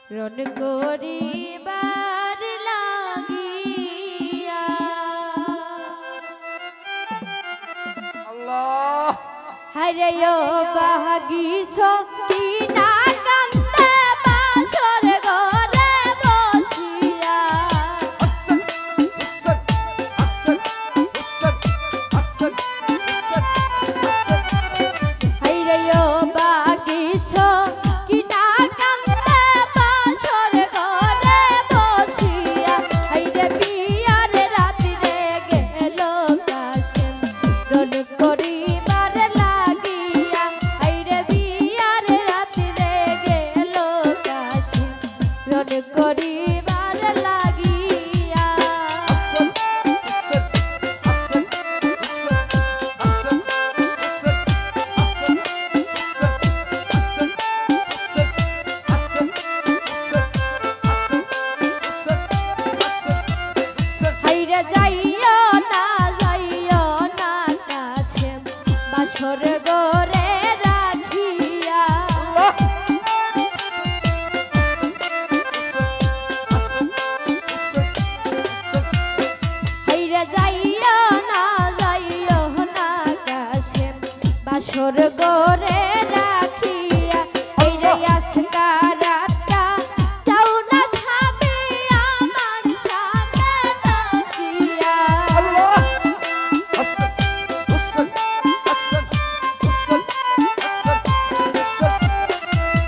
রণ করিবার লাগিয়া আল্লাহ হায়রে ও বাগিস কিনা কান্দে বাসর ঘরে বসিয়া হায়রে ও বাগিস কিনা কান্দে বাসর ঘরে বসিয়া হায়রে বিয়ার রাতে গেল কাশে রণ করিবার লাগিয়া হায়রে বিয়ার রাতে গেল কাশে রণ করিবার লাগিয়া হায়রে যাইও না কাশে বাসর ঘরে রাখিয়া হায়রে যাইও না কাশে বাসর ঘরে রাখিয়া হায়রে আজকা রাতটা যাও না ছাবি আমার সাথে থাকিয়া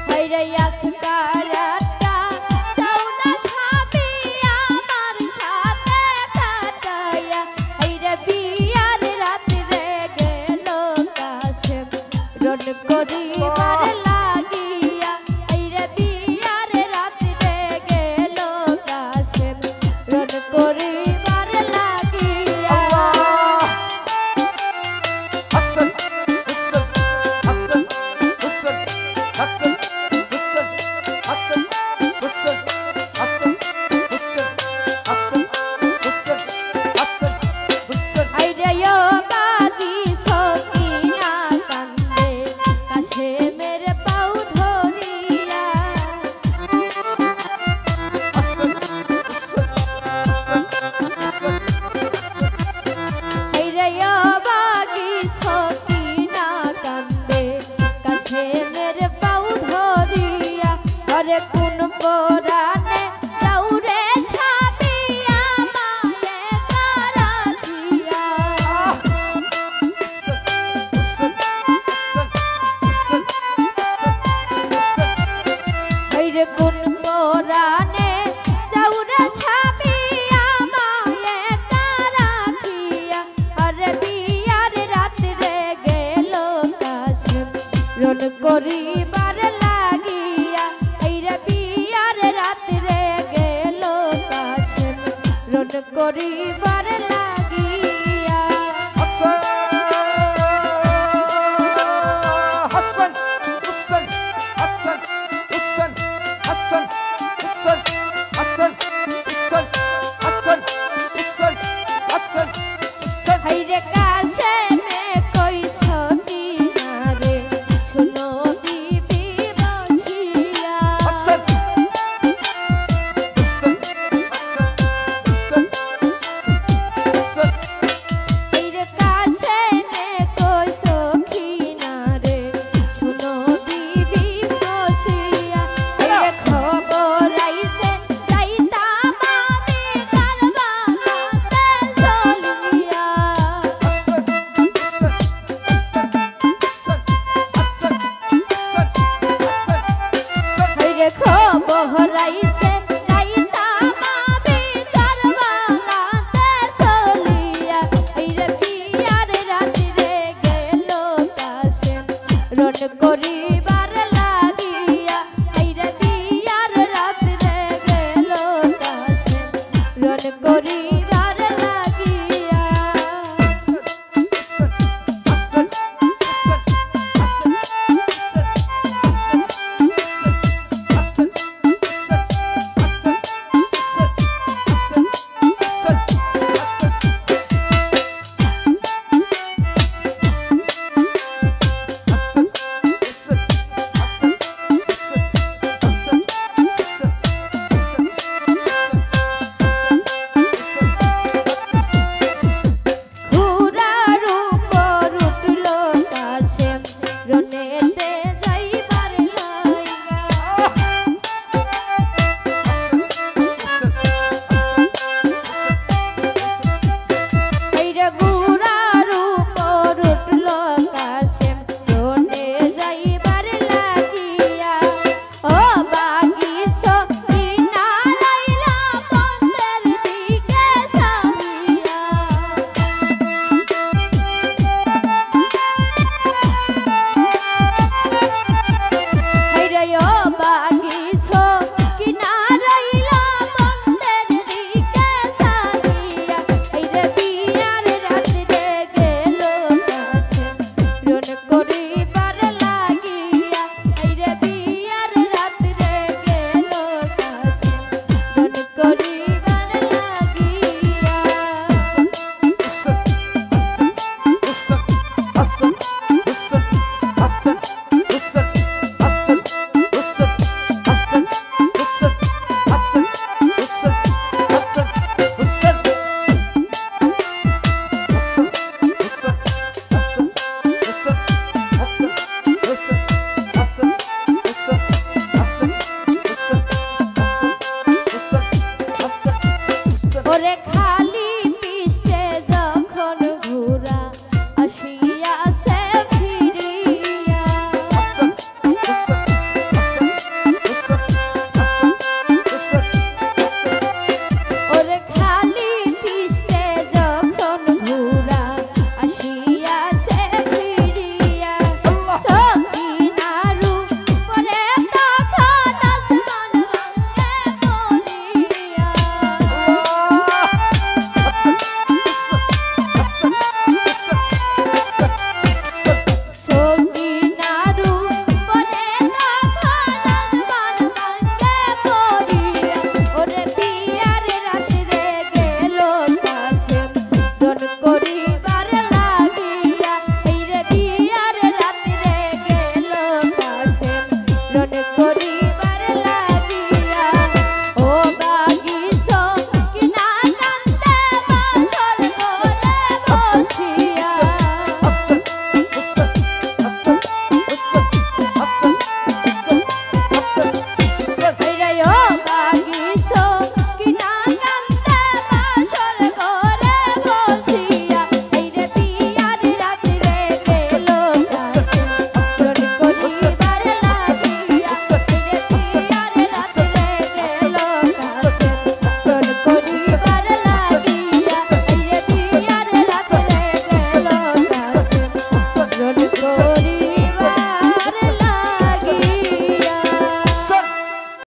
হায়রে আজকা রাতটা যাও না ছাবি আমার সাথে কাটাইয়া হায়রে বিয়ার রাতে গেল কাশে রণ করিবার লাগিয়া হায়রে বিয়ার রাতে গেল কাশে রণ করিবার লাগিয়া হায়রে ও বাগিস কিনা কান্দে কাশে মের পাও ধরিয়া হায়রে ও বাগিস কিনা কান্দে কাশে মের পাও ধরিয়া আরে কোন পরানে যাউরে ছাবিয়া মায়ে কারাখিয়া হায়রে কোন পরানে যাউরে ছাবিয়া মায়ে কারাখিয়া আরে বিয়ার রাতে গেল কাশে রণ করিবার লাগিয়া হায়রে বিয়ার রাতে গেল কাশে রণ করিবার